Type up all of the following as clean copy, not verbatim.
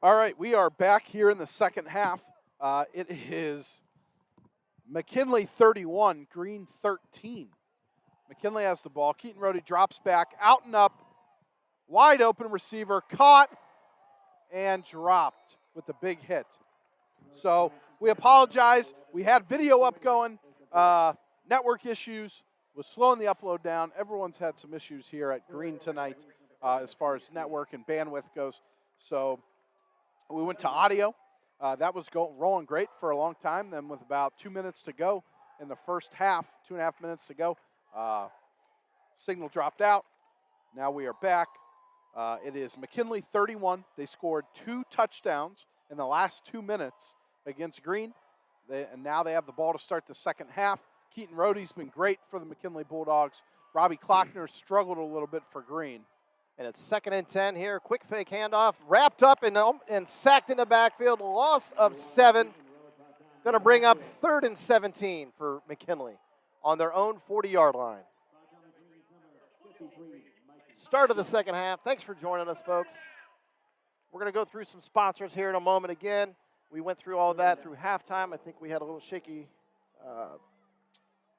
All right, we are back here in the second half. It is McKinley 31, Green 13. McKinley has the ball. Keaton Rohde drops back, out and up, wide open receiver, caught and dropped with the big hit. So we apologize. We had video up going. Network issues was slowing the upload down. Everyone's had some issues here at Green tonight as far as network and bandwidth goes. So we went to audio. That was rolling great for a long time. Then with about 2 minutes to go in the first half, 2.5 minutes to go, signal dropped out. Now we are back. It is McKinley 31. They scored 2 touchdowns in the last 2 minutes against Green. And now they have the ball to start the second half. Keaton Rohde's been great for the McKinley Bulldogs. Robbie Klockner struggled a little bit for Green. And it's 2nd and 10 here. Quick fake handoff. Wrapped up and sacked in the backfield. Loss of 7. Going to bring up 3rd and 17 for McKinley on their own 40-yard line. Start of the second half. Thanks for joining us, folks. We're going to go through some sponsors here in a moment again. We went through all of that through halftime. I think we had a little shaky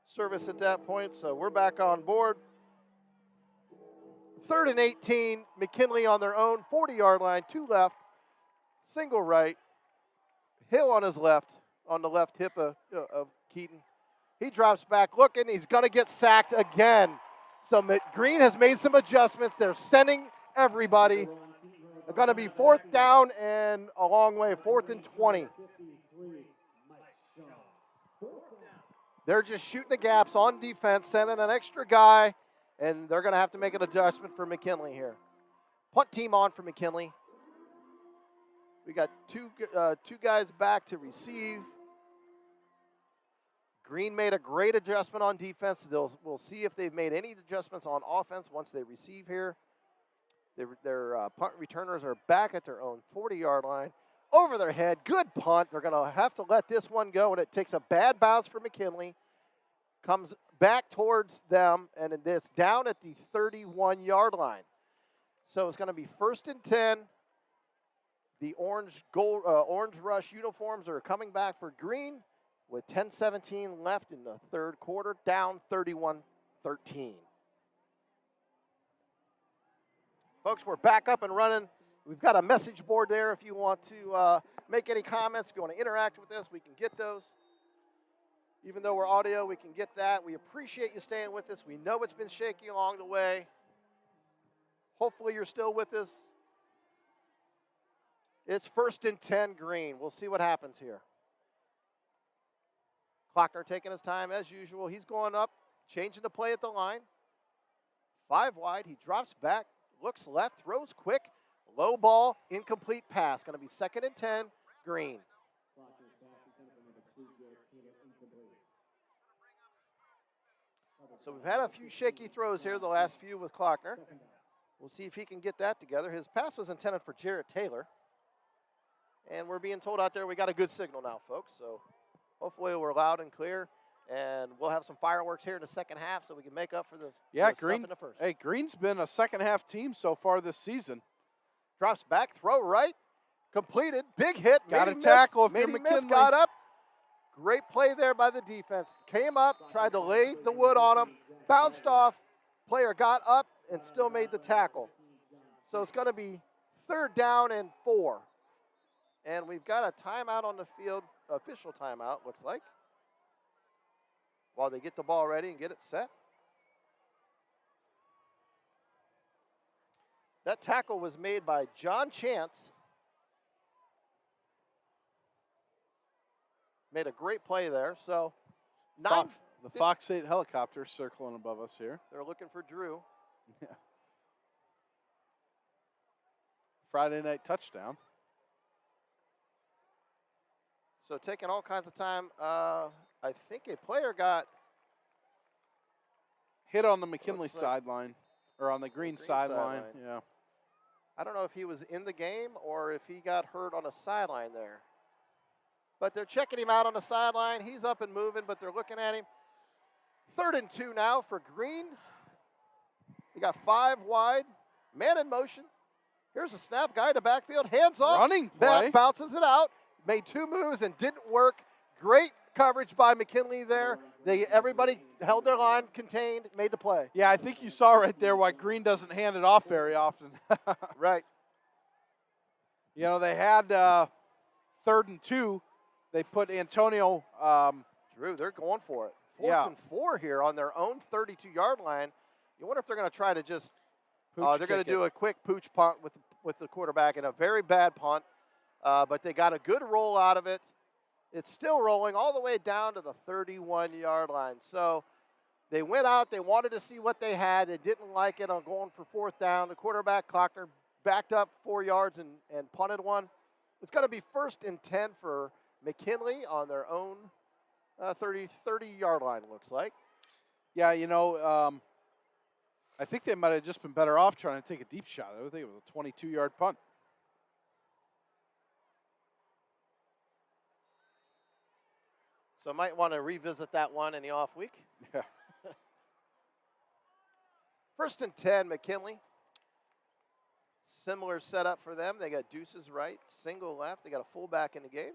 service at that point, so we're back on board. 3rd and 18, McKinley on their own 40-yard line, 2 left, single right, Hill on his left, on the left hip of Keaton. He drops back looking. He's going to get sacked again. So Green has made some adjustments. They're sending everybody. They're going to be 4th down and a long way, 4th and 20. They're just shooting the gaps on defense, sending an extra guy. And they're going to have to make an adjustment for McKinley here. Punt team on for McKinley. We got two guys back to receive. Green made a great adjustment on defense. We'll see if they've made any adjustments on offense once they receive here. Their punt returners are back at their own 40-yard line. Over their head, good punt. They're going to have to let this one go, and it takes a bad bounce for McKinley. Comes back towards them, and it's down at the 31-yard line. So it's going to be 1st and 10. The orange rush uniforms are coming back for Green with 10:17 left in the third quarter, down 31-13. Folks, we're back up and running. We've got a message board there if you want to make any comments. If you want to interact with us, we can get those. Even though we're audio, we can get that. We appreciate you staying with us. We know it's been shaky along the way. Hopefully you're still with us. It's 1st and 10 Green. We'll see what happens here. Klockner taking his time as usual. He's going up, changing the play at the line. 5 wide. He drops back, looks left, throws quick. Low ball, incomplete pass. Going to be 2nd and 10 Green. So we've had a few shaky throws here, the last few with Klockner. We'll see if he can get that together. His pass was intended for Jarrett Taylor. And we're being told out there we got a good signal now, folks. So hopefully we're loud and clear. And we'll have some fireworks here in the second half so we can make up for the stuff in the first. Hey, Green's been a second half team so far this season. Drops back, throw right, completed, big hit. Got a tackle if you're McKinley. Got up. Great play there by the defense. Came up, tried to lay the wood on him, bounced off. Player got up and still made the tackle. So it's going to be 3rd down and 4. And we've got a timeout on the field, official timeout, looks like, while they get the ball ready and get it set. That tackle was made by John Chance. Made a great play there. So, the Fox 8 helicopter circling above us here. They're looking for Drew. Yeah. Friday night touchdown. So taking all kinds of time. I think a player got hit on the McKinley sideline, or on the Green sideline. Yeah. I don't know if he was in the game or if he got hurt on a sideline there. But they're checking him out on the sideline. He's up and moving, but they're looking at him. 3rd and 2 now for Green. He got 5 wide. Man in motion. Here's a snap, guy to backfield, hands off. Running play. Bounces it out. Made 2 moves and didn't work. Great coverage by McKinley there. Everybody held their line, contained, made the play. Yeah, I think you saw right there why Green doesn't hand it off very often. Right. You know, they had 3rd and 2. They put Antonio. Drew, they're going for it. 4th Yeah. and 4 here on their own 32-yard line. You wonder if they're going to try to just they're going to do a quick pooch punt with the quarterback, and a very bad punt. But they got a good roll out of it. It's still rolling all the way down to the 31-yard line. So they went out. They wanted to see what they had. They didn't like it on going for 4th down. The quarterback, Klockner, backed up 4 yards and punted one. It's going to be 1st and 10 for McKinley on their own 30-yard line, looks like. Yeah, you know, I think they might have just been better off trying to take a deep shot. I would think it was a 22-yard punt. So might want to revisit that one in the off week. Yeah. 1st and 10, McKinley. Similar setup for them. They got deuces right, single left. They got a fullback in the game.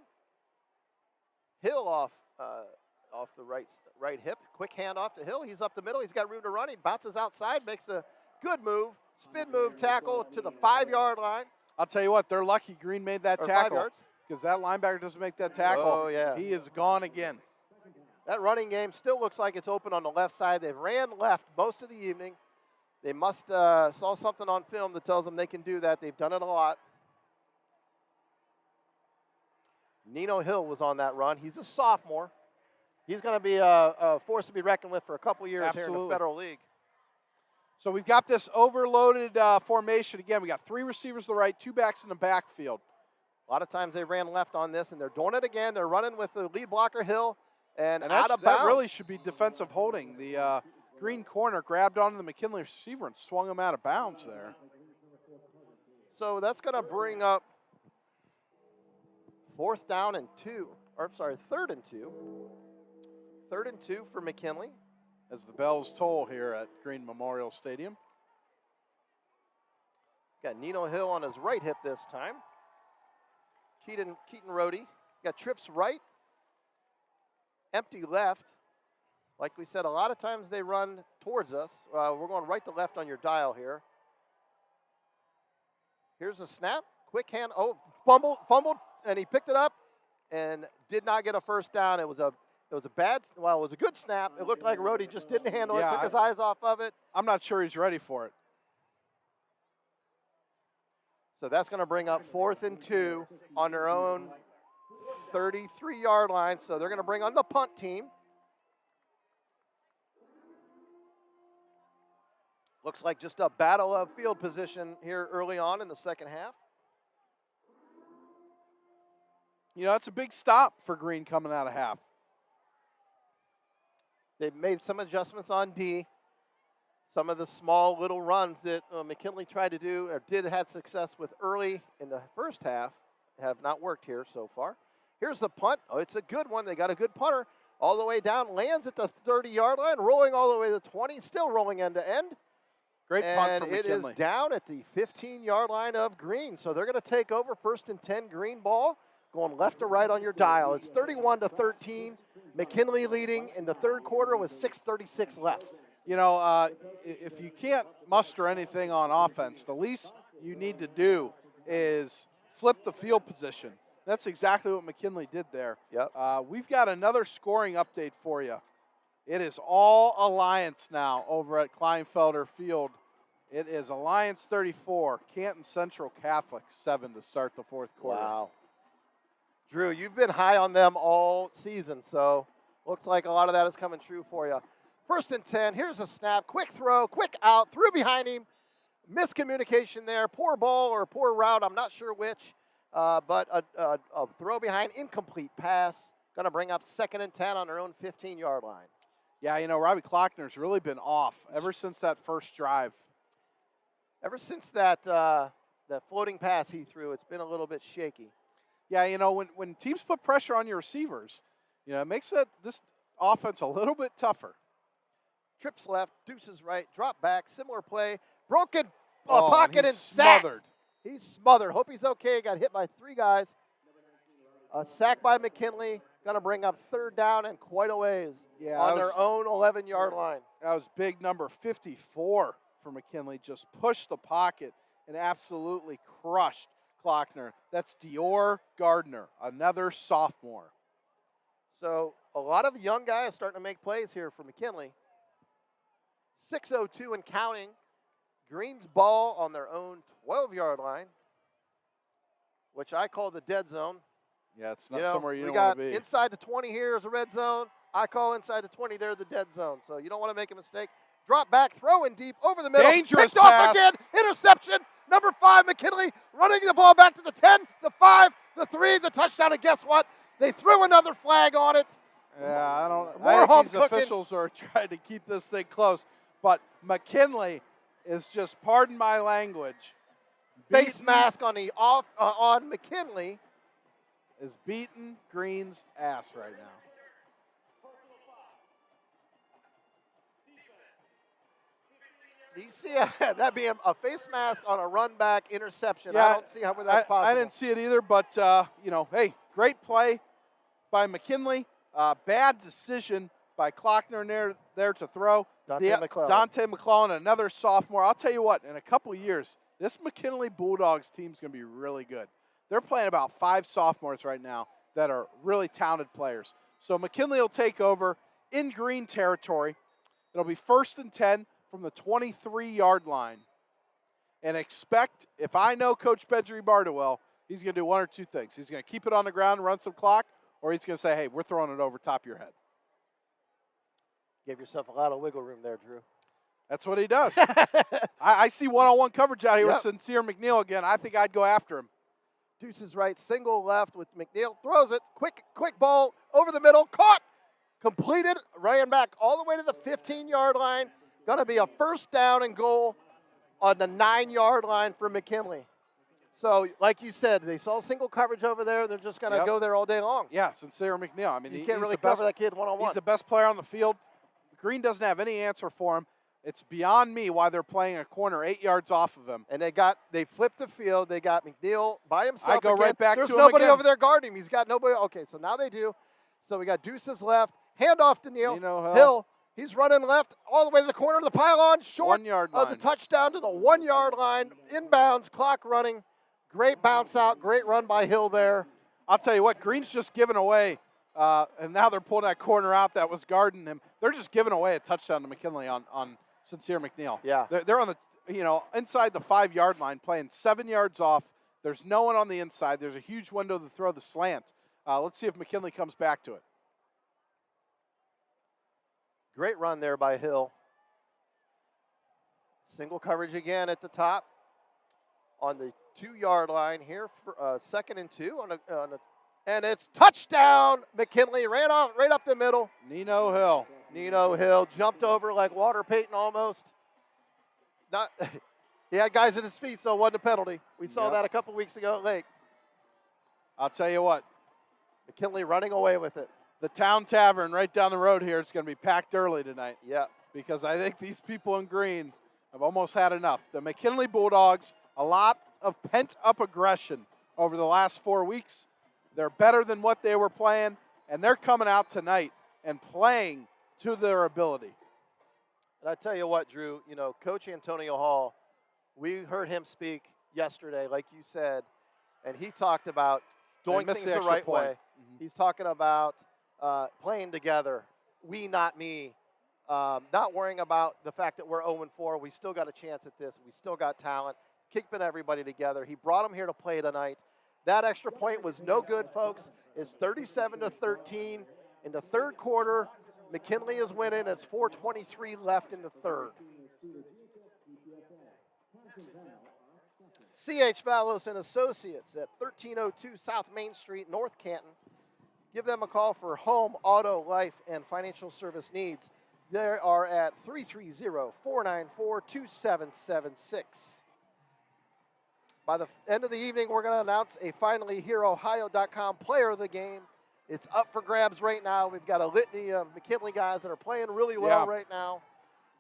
Hill off the right hip. Quick handoff to Hill. He's up the middle. He's got room to run. He bounces outside, makes a good move. Spin move tackle to the 5-yard line. I'll tell you what, they're lucky Green made that Or 5 tackle. yards. Because that linebacker doesn't make that tackle. Oh, yeah. He is gone again. That running game still looks like it's open on the left side. They've ran left most of the evening. They must saw something on film that tells them they can do that. They've done it a lot. Nino Hill was on that run. He's a sophomore. He's going to be a force to be reckoned with for a couple years here in the Federal League. So we've got this overloaded formation. Again, we got 3 receivers to the right, 2 backs in the backfield. A lot of times they ran left on this, and they're doing it again. They're running with the lead blocker, Hill, and out of bounds. That really should be defensive holding. The Green corner grabbed onto the McKinley receiver and swung him out of bounds there. So that's going to bring up 3rd and 2. 3rd and 2. 3rd and 2 for McKinley. As the bells toll here at Green Memorial Stadium. Got Nino Hill on his right hip this time. Keaton Rohde. Got trips right. Empty left. Like we said, a lot of times they run towards us. We're going right to left on your dial here. Here's a snap. Quick hand. Oh, fumbled, and he picked it up and did not get a 1st down. It was a good snap. It looked like Rohde just didn't handle it, took his eyes off of it. I'm not sure he's ready for it. So that's going to bring up 4th and 2 on their own 33-yard line. So they're going to bring on the punt team. Looks like just a battle of field position here early on in the second half. You know, it's a big stop for Green coming out of half. They've made some adjustments on D. Some of the small little runs that McKinley tried to do or had success with early in the first half have not worked here so far. Here's the punt. Oh, it's a good one. They got a good punter all the way down, lands at the 30-yard line, rolling all the way to the 20, still rolling end to end. Great punt from McKinley. And it is down at the 15-yard line of Green. So they're going to take over 1st and 10 Green ball, going left to right on your dial. It's 31-13. McKinley leading in the 3rd quarter with 6:36 left. You know, if you can't muster anything on offense, the least you need to do is flip the field position. That's exactly what McKinley did there. Yep. We've got another scoring update for you. It is all Alliance now over at Kleinfelder Field. It is Alliance 34, Canton Central Catholic 7 to start the 4th quarter. Wow. Drew, you've been high on them all season, so looks like a lot of that is coming true for you. 1st and 10, here's a snap, quick throw, quick out, threw behind him. Miscommunication there, poor ball or poor route, I'm not sure which, but a throw behind, incomplete pass. Going to bring up 2nd and 10 on their own 15-yard line. Yeah, you know, Robbie Klockner's really been off ever since that first drive. Ever since that floating pass he threw, it's been a little bit shaky. Yeah, you know, when teams put pressure on your receivers, you know, it makes this offense a little bit tougher. Trips left, deuces right, drop back, similar play, broken pocket and smothered. sacked. He's smothered. Hope he's okay. Got hit by 3 guys. A sack by McKinley. Going to bring up 3rd down and quite a ways on their own 11-yard line. That was big number 54 for McKinley. Just pushed the pocket and absolutely crushed Klockner. That's Dior Gardner, another sophomore. So a lot of young guys starting to make plays here for McKinley. 6:02 and counting. Green's ball on their own 12-yard line, which I call the dead zone. Yeah, it's not somewhere you don't want to be. Inside the 20 here is a red zone. I call inside the 20 there the dead zone. So you don't want to make a mistake. Drop back, throw in deep, over the middle. Dangerous Picked off again. Interception. Number 5, McKinley running the ball back to the 10, the 5, the 3, the touchdown. And guess what? They threw another flag on it. Yeah, I don't. More I think these cooking. officials are trying to keep this thing close, but McKinley is just, pardon my language, Face mask on the on McKinley is beating Green's ass right now. Do you see that being a face mask on a run back interception? Yeah, I don't see how that's possible. I didn't see it either, but hey, great play by McKinley. Bad decision by Klockner there to throw. Dante McClellan, another sophomore. I'll tell you what, in a couple years, this McKinley Bulldogs team is going to be really good. They're playing about 5 sophomores right now that are really talented players. So McKinley will take over in Green territory. It'll be 1st and 10 from the 23-yard line. And expect, if I know Coach Bedry Bardewell, he's going to do one or two things. He's going to keep it on the ground and run some clock, or he's going to say, hey, we're throwing it over top of your head. Gave yourself a lot of wiggle room there, Drew. That's what he does. I see one-on-one coverage out here with Sincere McNeil again. I think I'd go after him. Deuces right, single left with McNeil. Throws it, quick ball over the middle, caught, completed, ran back all the way to the 15-yard line. Going to be a 1st down and goal on the 9-yard line for McKinley. So, like you said, they saw single coverage over there. They're just going to go there all day long. Yeah, Sincere McNeil. I mean, you can't really cover that kid one-on-one. He's the best player on the field. Green doesn't have any answer for him. It's beyond me why they're playing a corner 8 yards off of him. And they flipped the field. They got McNeil by himself. I go again. right back There's to him nobody again. over there guarding him. He's got nobody. Okay, so now they do. So we got Deuces left. Handoff to Neil. Hill. He's running left all the way to the corner of the pylon. Short 1 yard of line. the touchdown to the 1 yard line. Inbounds, clock running. Great bounce out. Great run by Hill there. I'll tell you what, Green's just giving away, and now they're pulling that corner out that was guarding him. They're just giving away a touchdown to McKinley on Sincere McNeil. Yeah. They're on the, inside the 5 yard line, playing 7 yards off. There's no one on the inside. There's a huge window to throw the slant. Let's see if McKinley comes back to it. Great run there by Hill. Single coverage again at the top on the 2 yard line here for 2nd and 2 and it's touchdown. McKinley ran off right up the middle. Nino Hill Jumped over like Walter Payton almost. He had guys at his feet, so it wasn't a penalty. We saw that a couple weeks ago at Lake. I'll tell you what. McKinley running away with it. The Town Tavern right down the road here is going to be packed early tonight. Yeah. Because I think these people in green have almost had enough. The McKinley Bulldogs, a lot of pent-up aggression over the last 4 weeks. They're better than what they were playing, and they're coming out tonight and playing to their ability. And I tell you what, Drew, Coach Antonio Hall, we heard him speak yesterday, like you said, and he talked about doing things the right way. Mm-hmm. He's talking about playing together, we, not me, not worrying about the fact that we're 0-4. We still got a chance at this. We still got talent, keeping everybody together. He brought them here to play tonight. That extra point was no good, folks. It's 37-13 in the 3rd quarter. McKinley is winning. It's 4:23 left in the 3rd. C.H. Valos and Associates at 1302 South Main Street, North Canton. Give them a call for home, auto, life, and financial service needs. They are at 330-494-2776. By the end of the evening, we're going to announce a Finally Here Ohio.com player of the game. It's up for grabs right now. We've got a litany of McKinley guys that are playing really well right now.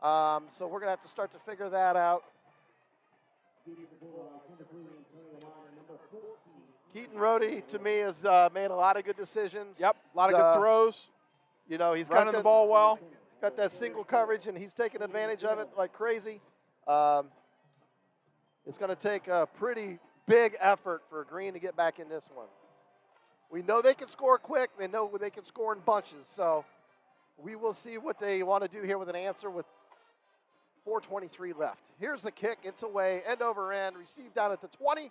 So we're going to have to start to figure that out. Keaton Rhodey, to me, has made a lot of good decisions. Yep, a lot of good throws. You know, he's running the ball well. Got that single coverage, and he's taking advantage of it like crazy. It's going to take a pretty big effort for Green to get back in this one. We know they can score quick. They know they can score in bunches. So we will see what they want to do here with an answer with 4:23 left. Here's the kick. It's away, end over end, received down at the 20.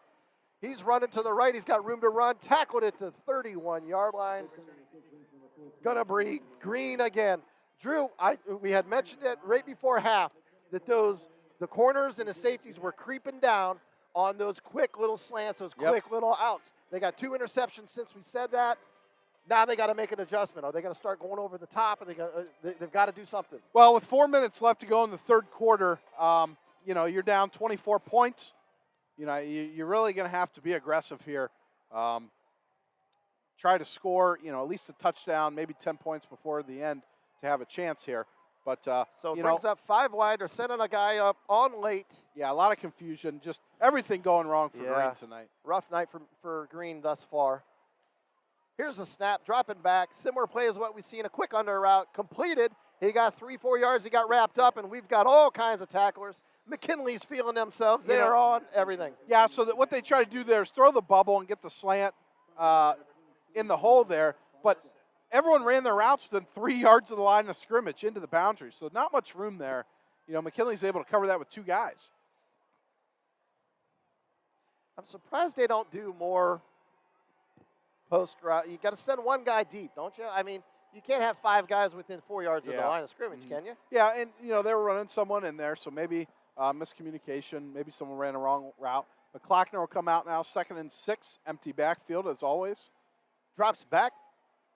He's running to the right. He's got room to run. Tackled it to 31-yard line. Gonna be Green again. Drew, we had mentioned it right before half that the corners and the safeties were creeping down on those quick little slants, those quick little outs. They got 2 interceptions since we said that. Now they got to make an adjustment. Are they going to start going over the top? They've got to do something. Well, with 4 minutes left to go in the third quarter, you know, you're down 24 points. You know, you're really going to have to be aggressive here. Try to score, you know, at least a touchdown, maybe 10 points before the end to have a chance here. But, so it brings up 5 wide. They're sending a guy up on late. Yeah, a lot of confusion. Just everything going wrong for Green tonight. Rough night for Green thus far. Here's a snap, dropping back. Similar play as what we see in a quick under route. Completed. He got 3-4 yards. He got wrapped up, and we've got all kinds of tacklers. McKinley's feeling themselves. They are on everything. Yeah, so what they try to do there is throw the bubble and get the slant in the hole there. But everyone ran their routes within 3 yards of the line of scrimmage into the boundary, so not much room there. You know, McKinley's able to cover that with 2 guys. I'm surprised they don't do more post route. You got to send one guy deep, don't you? I mean, you can't have 5 guys within 4 yards of the line of scrimmage, can you? Yeah, and, you know, they were running someone in there, so maybe miscommunication, maybe someone ran a wrong route. But Klockner will come out now, 2nd and 6, empty backfield as always. Drops back.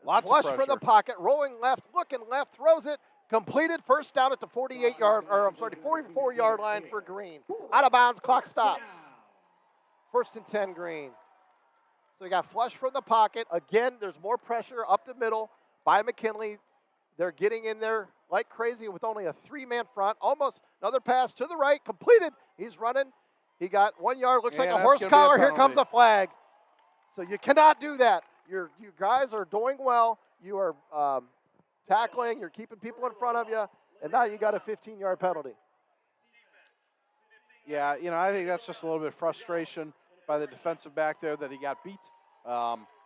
Lots Flush of pressure. from the pocket, rolling left, looking left, throws it, completed, first down at the 44-yard line for Green. Out of bounds, clock stops. 1st and 10, Green. So we got flush from the pocket. Again, there's more pressure up the middle by McKinley. They're getting in there like crazy with only a 3-man front. Almost another pass to the right, completed. He's running. He got 1 yard, looks like a horse collar. Here comes a flag. So you cannot do that. You guys are doing well. You are tackling. You're keeping people in front of you. And now you got a 15-yard penalty. Yeah, you know, I think that's just a little bit of frustration by the defensive back there that he got beat.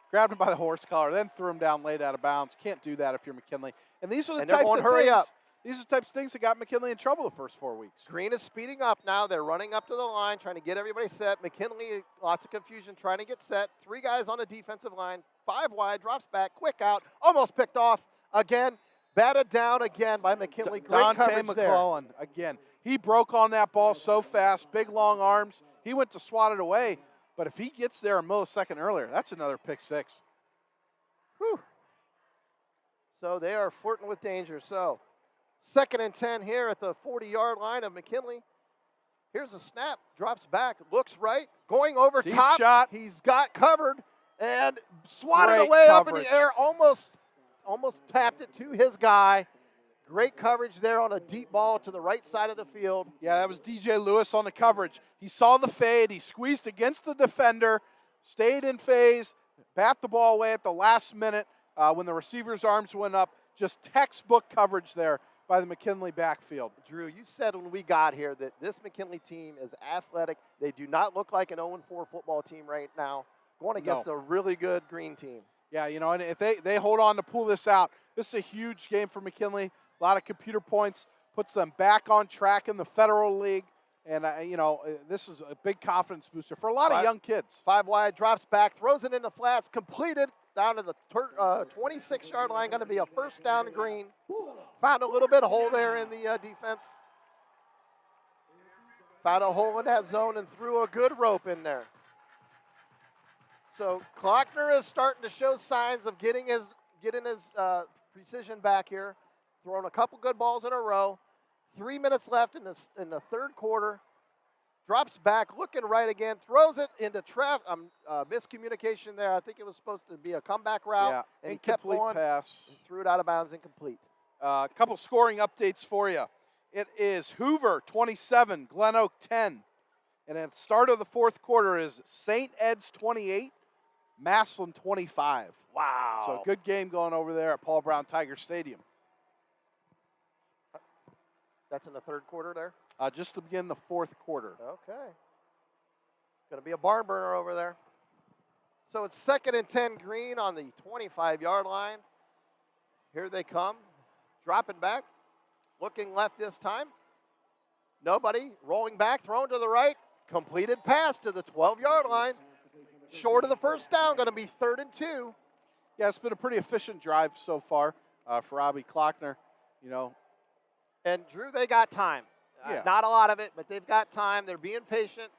Grabbed him by the horse collar, then threw him down late out of bounds. Can't do that if you're McKinley. And these are the types of things. These are the types of things that got McKinley in trouble the first 4 weeks. Green is speeding up now. They're running up to the line, trying to get everybody set. McKinley, lots of confusion, trying to get set. 3 guys on the defensive line. 5 wide, drops back, quick out, almost picked off again. Batted down again by McKinley. Great Dante coverage McClellan, again. He broke on that ball so fast, big long arms. He went to swat it away. But if he gets there a millisecond earlier, that's another pick 6. Whew. So they are flirting with danger. So 2nd and 10 here at the 40-yard line of McKinley. Here's a snap, drops back, looks right, going over Deep top. Shot. He's got covered and swatted Great away coverage. up in the air, almost tapped it to his guy. Great coverage there on a deep ball to the right side of the field. Yeah, that was DJ Lewis on the coverage. He saw the fade. He squeezed against the defender, stayed in phase, bat the ball away at the last minute when the receiver's arms went up. Just textbook coverage there by the McKinley backfield. Drew, you said when we got here that this McKinley team is athletic. They do not look like an 0-4 football team right now, going against a really good Green team. Yeah, you know, and if they hold on to pull this out, this is a huge game for McKinley. A lot of computer points, puts them back on track in the Federal League. And, you know, this is a big confidence booster for a lot of young kids. 5 wide, drops back, throws it in the flats, completed down to the 26-yard line. Going to be a first down Green. Found a little bit of hole there in the defense. Found a hole in that zone and threw a good rope in there. So Klockner is starting to show signs of getting his precision back here. Throwing a couple good balls in a row. 3 minutes left in the third quarter. Drops back, looking right again. Throws it into traffic. Miscommunication there. I think it was supposed to be a comeback route. Yeah, and he kept going. Pass. And threw it out of bounds, incomplete. A couple scoring updates for you. It is Hoover 27, Glen Oak 10. And at the start of the fourth quarter is St. Ed's 28, Massillon 25. Wow. So good game going over there at Paul Brown Tiger Stadium. That's in the third quarter there? Just to begin the fourth quarter. Okay. Going to be a barn burner over there. So it's 2nd and 10 Green on the 25-yard line. Here they come. Dropping back. Looking left this time. Nobody. Rolling back. Thrown to the right. Completed pass to the 12-yard line. Short of the first down. Going to be 3rd and 2. Yeah, it's been a pretty efficient drive so far for Robbie Klockner. You know. And, Drew, they got time. Yeah. Not a lot of it, but they've got time. They're being patient.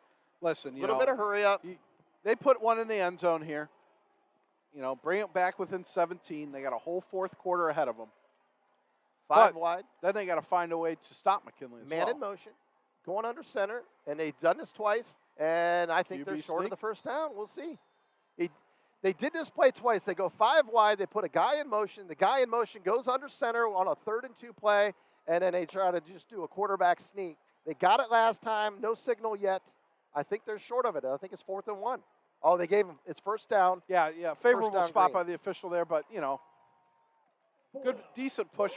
Listen, A little bit of hurry up. They put one in the end zone here. You know, bring it back within 17. They got a whole fourth quarter ahead of them. 5 But wide. Then they got to find a way to stop McKinley as Man well. in motion. Going under center. And they've done this twice. And I think QB they're short sneak. of the first down. We'll see. They did this play twice. They go 5 wide. They put a guy in motion. The guy in motion goes under center on a 3rd and 2 play. And then they try to just do a quarterback sneak. They got it last time. No signal yet. I think they're short of it. I think it's 4th and 1. Oh, they gave him it's first down. Yeah, favorable down spot Green. by the official there, but, you know, good, decent push by